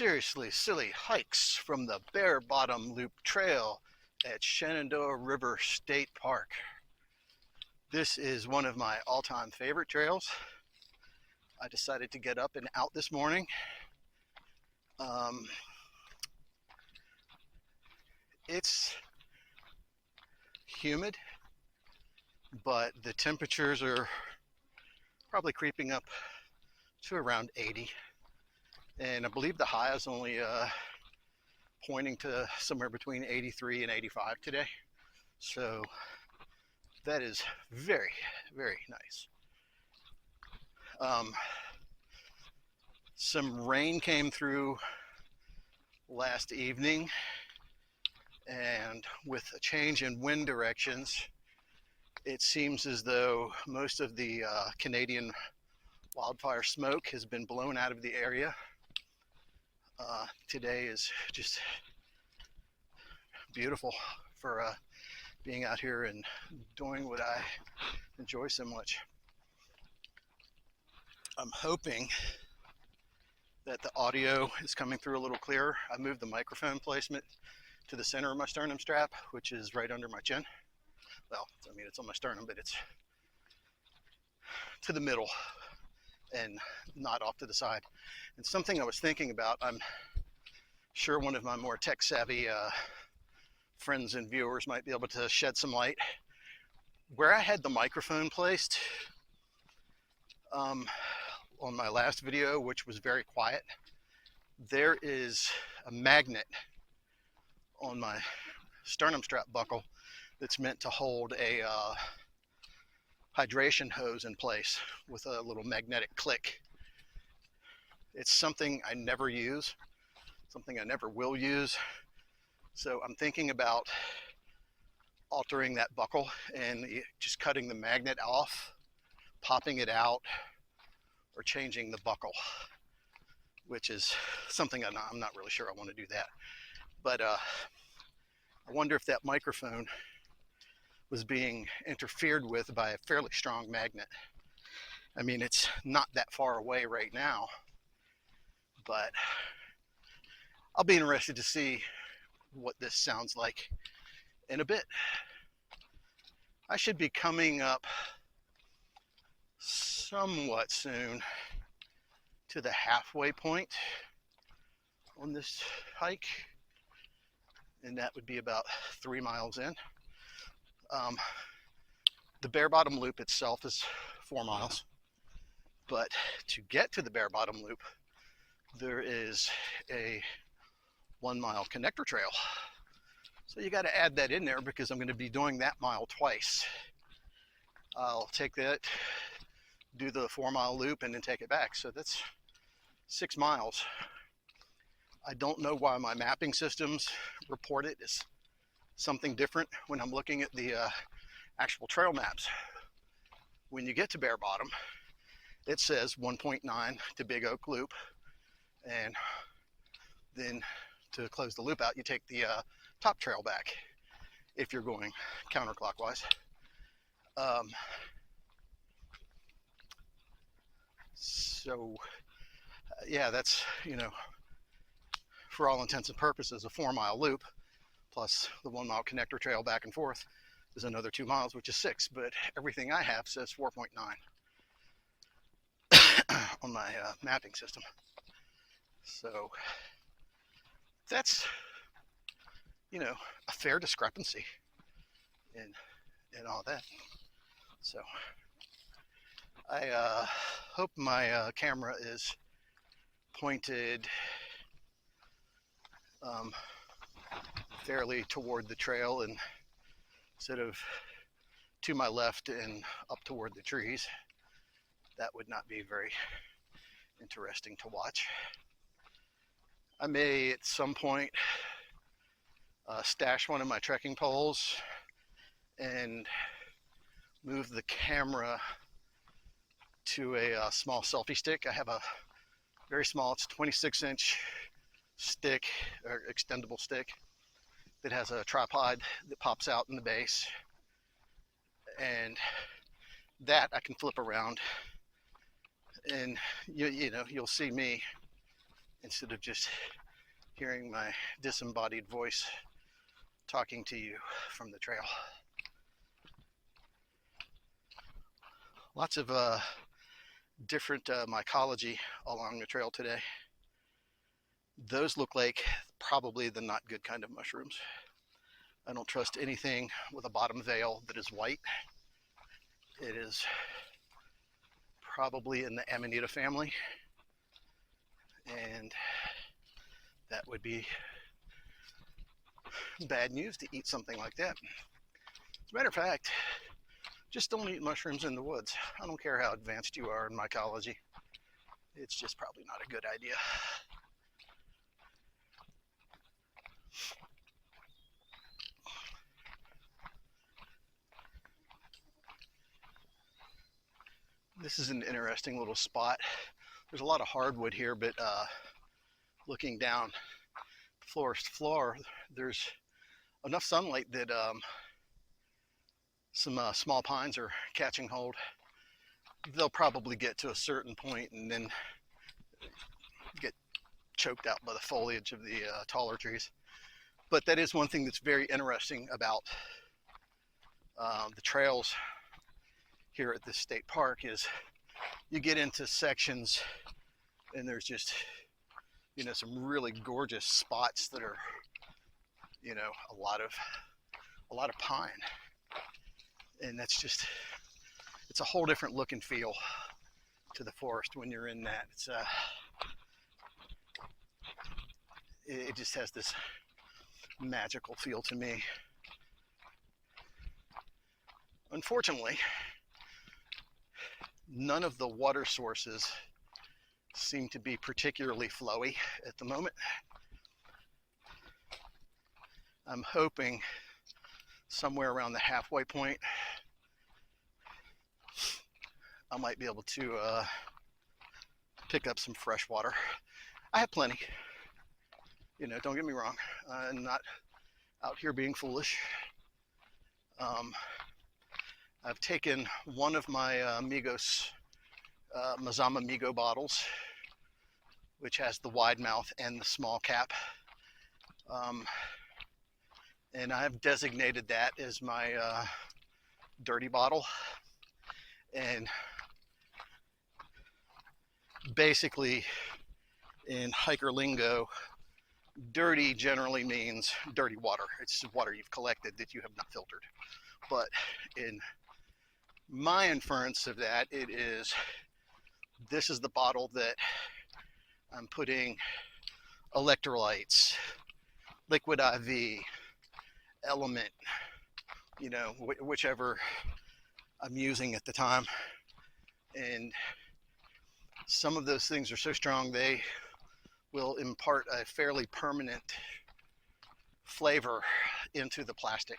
seriously silly hikes from the Bear Bottom Loop Trail at Shenandoah River State Park. This is one of my all-time favorite trails. I decided to get up and out this morning. It's humid, but the temperatures are probably creeping up to around 80. And I believe the high is only pointing to somewhere between 83 and 85 today. So that is very, very nice. Some rain came through last evening, and with a change in wind directions, it seems as though most of the Canadian wildfire smoke has been blown out of the area. Today is just beautiful for being out here and doing what I enjoy so much. I'm hoping that the audio is coming through a little clearer. I moved the microphone placement to the center of my sternum strap, which is right under my chin. Well, I mean, it's on my sternum, but it's to the middle and not off to the side. And something I was thinking about, I'm sure one of my more tech savvy friends and viewers might be able to shed some light. Where I had the microphone placed on my last video, which was very quiet, there is a magnet on my sternum strap buckle that's meant to hold a hydration hose in place with a little magnetic click. It's something I never use, something I never will use. So I'm thinking about altering that buckle and just cutting the magnet off, popping it out, or changing the buckle, which is something I'm not really sure I want to do that. But I wonder if that microphone was being interfered with by a fairly strong magnet. I mean, it's not that far away right now, but I'll be interested to see what this sounds like in a bit. I should be coming up somewhat soon to the halfway point on this hike, and that would be about 3 miles in. The Bear Bottom Loop itself is 4 miles, but to get to the Bear Bottom Loop, there is a 1 mile connector trail. So you got to add that in there because I'm going to be doing that mile twice. I'll take that, do the 4 mile loop, and then take it back. So that's 6 miles. I don't know why my mapping systems report it as something different when I'm looking at the actual trail maps. When you get to Bear Bottom, it says 1.9 to Big Oak Loop, and then to close the loop out, you take the top trail back if you're going counterclockwise. So yeah, that's, you know, for all intents and purposes, a 4 mile loop plus the 1 mile connector trail back and forth is another 2 miles, which is 6, but everything I have says 4.9 on my mapping system. So that's, you know, a fair discrepancy in all that. So I hope my camera is pointed fairly toward the trail and instead of to my left and up toward the trees. That would not be very interesting to watch. I may at some point stash one of my trekking poles and move the camera to a small selfie stick. I have a very small, it's 26-inch stick, or extendable stick, that has a tripod that pops out in the base, and that I can flip around, and you know, you'll see me instead of just hearing my disembodied voice talking to you from the trail. Lots of different mycology along the trail today. Those look like probably the not good kind of mushrooms. I don't trust anything with a bottom veil that is white. It is probably in the Amanita family, and that would be bad news to eat something like that. As a matter of fact, just don't eat mushrooms in the woods. I don't care how advanced you are in mycology. It's just probably not a good idea. This is an interesting little spot. There's a lot of hardwood here, but looking down the forest floor, there's enough sunlight that some small pines are catching hold. They'll probably get to a certain point and then get choked out by the foliage of the taller trees. But that is one thing that's very interesting about the trails here at this state park, is you get into sections and there's just, you know, some really gorgeous spots that are, you know, a lot of pine, and that's just, it's a whole different look and feel to the forest when you're in that. It's it just has this magical feel to me. Unfortunately, none of the water sources seem to be particularly flowy at the moment. I'm hoping somewhere around the halfway point I might be able to pick up some fresh water. I have plenty, you know, don't get me wrong. I'm not out here being foolish. I've taken one of my Migos Mazama Migo bottles, which has the wide mouth and the small cap, and I've designated that as my dirty bottle. And basically, in hiker lingo, dirty generally means dirty water. It's water you've collected that you have not filtered. But in my inference of that, it is, this is the bottle that I'm putting electrolytes, liquid IV, element, you know, whichever I'm using at the time. And some of those things are so strong they will impart a fairly permanent flavor into the plastic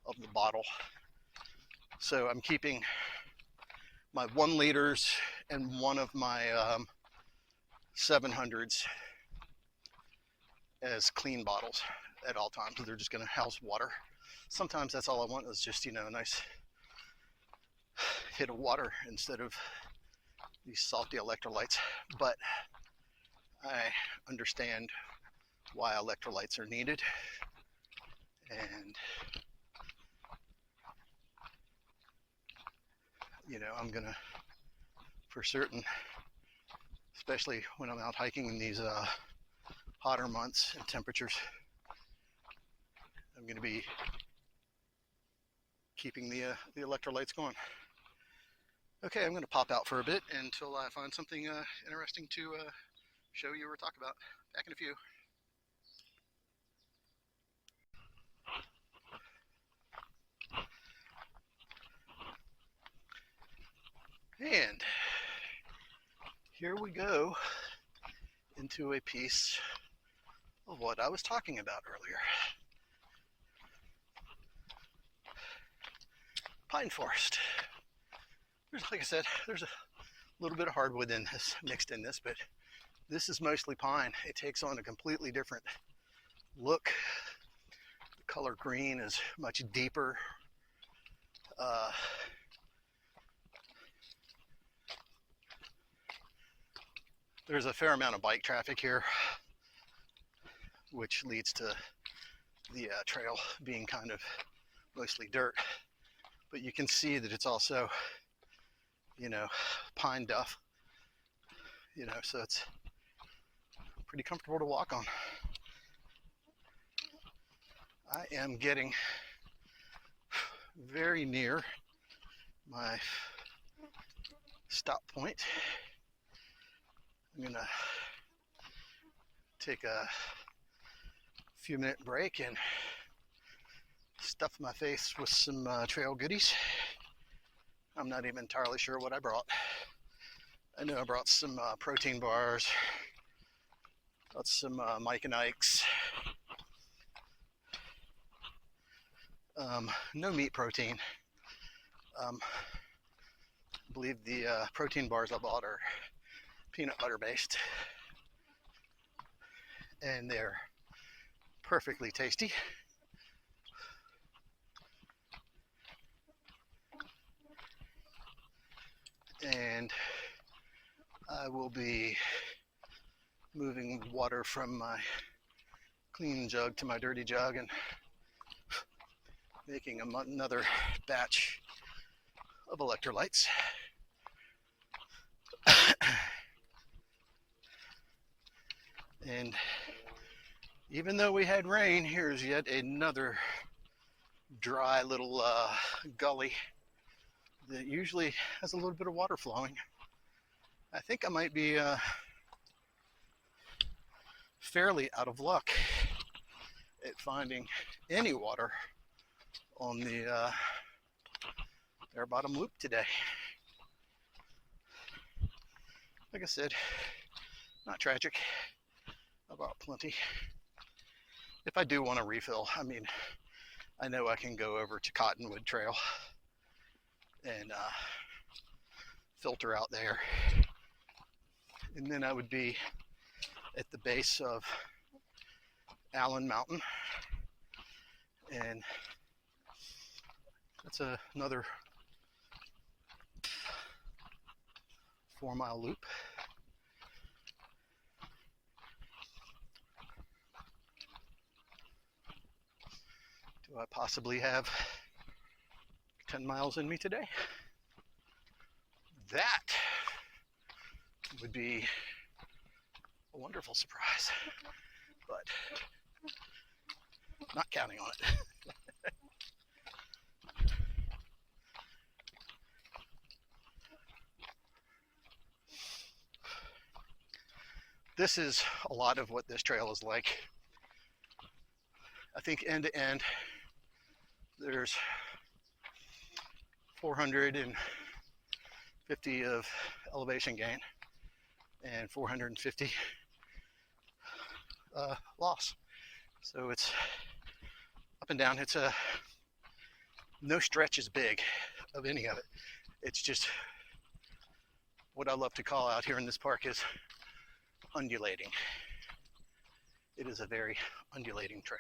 of the bottle. So I'm keeping my 1 liters and one of my 700s as clean bottles at all times. They're just going to house water. Sometimes that's all I want, is just, you know, a nice hit of water instead of these salty electrolytes. But I understand why electrolytes are needed, and you know, I'm gonna, for certain, especially when I'm out hiking in these hotter months and temperatures, I'm gonna be keeping the electrolytes going. Okay, I'm gonna pop out for a bit until I find something interesting to show you or talk about. Back in a few. And here we go into a piece of what I was talking about earlier. Pine forest. There's, like I said, there's a little bit of hardwood in this, mixed in this, but this is mostly pine. It takes on a completely different look. The color green is much deeper. There's a fair amount of bike traffic here, which leads to the trail being kind of mostly dirt. But you can see that it's also, you know, pine duff, you know, so it's pretty comfortable to walk on. I am getting very near my stop point. I'm gonna take a few minute break and stuff my face with some trail goodies. I'm not even entirely sure what I brought. I know I brought some protein bars, got some Mike and Ike's. No meat protein. I believe the protein bars I bought are peanut butter based, and they're perfectly tasty. And I will be moving water from my clean jug to my dirty jug and making another batch of electrolytes. And even though we had rain, here's yet another dry little gully that usually has a little bit of water flowing. I think I might be fairly out of luck at finding any water on the Bear Bottom Loop today. Like I said, not tragic. I bought plenty. If I do want to refill, I mean, I know I can go over to Cottonwood Trail and filter out there. And then I would be at the base of Allen Mountain, and that's another 4-mile loop. Do I possibly have 10 miles in me today? That would be a wonderful surprise, but not counting on it. This is a lot of what this trail is like. I think end to end, there's 450 of elevation gain and 450 loss. So it's up and down. It's no stretch is big of any of it. It's just what I love to call out here in this park is undulating. It is a very undulating trail.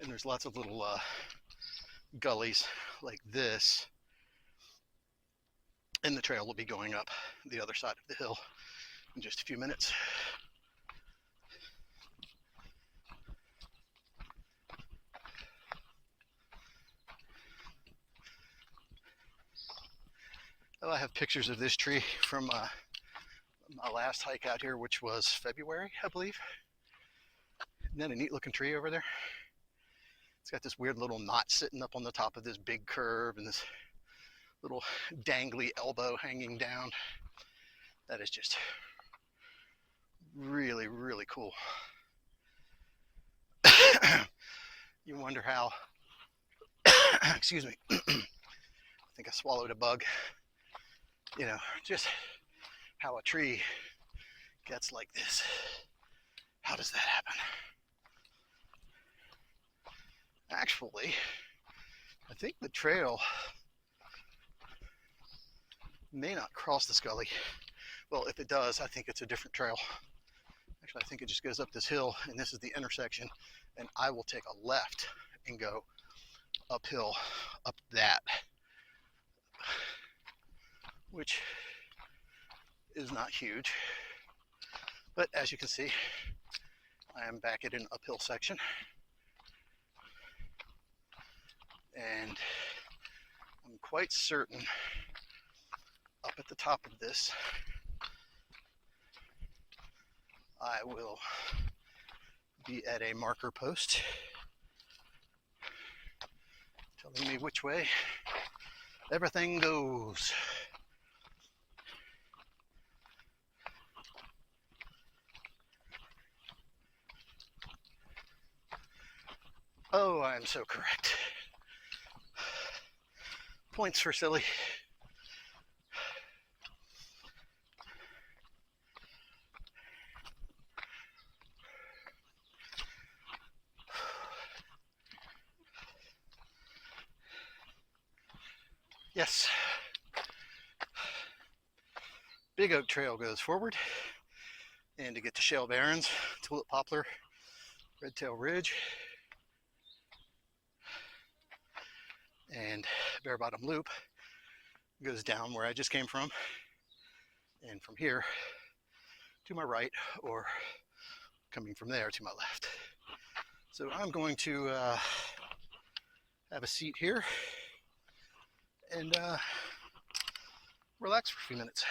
And there's lots of little gullies like this, and the trail will be going up the other side of the hill in just a few minutes. Oh, I have pictures of this tree from my last hike out here, which was February, I believe. Isn't that a neat looking tree over there? It's got this weird little knot sitting up on the top of this big curve and this little dangly elbow hanging down. That is just really, really cool. You wonder how, excuse me, I think I swallowed a bug. You know, just how a tree gets like this. How does that happen? Actually, I think the trail may not cross this gully. Well, if it does, I think it's a different trail. Actually, I think it just goes up this hill, and this is the intersection, and I will take a left and go uphill up that, which is not huge. But as you can see, I am back at an uphill section. And I'm quite certain up at the top of this, I will be at a marker post telling me which way everything goes. Oh, I am so correct. Points for silly. Yes. Big Oak Trail goes forward, and to get to Shale Barrens, Tulip Poplar, Redtail Ridge, and Bare Bottom Loop goes down where I just came from, and from here to my right, or coming from there to my left. So I'm going to have a seat here and relax for a few minutes.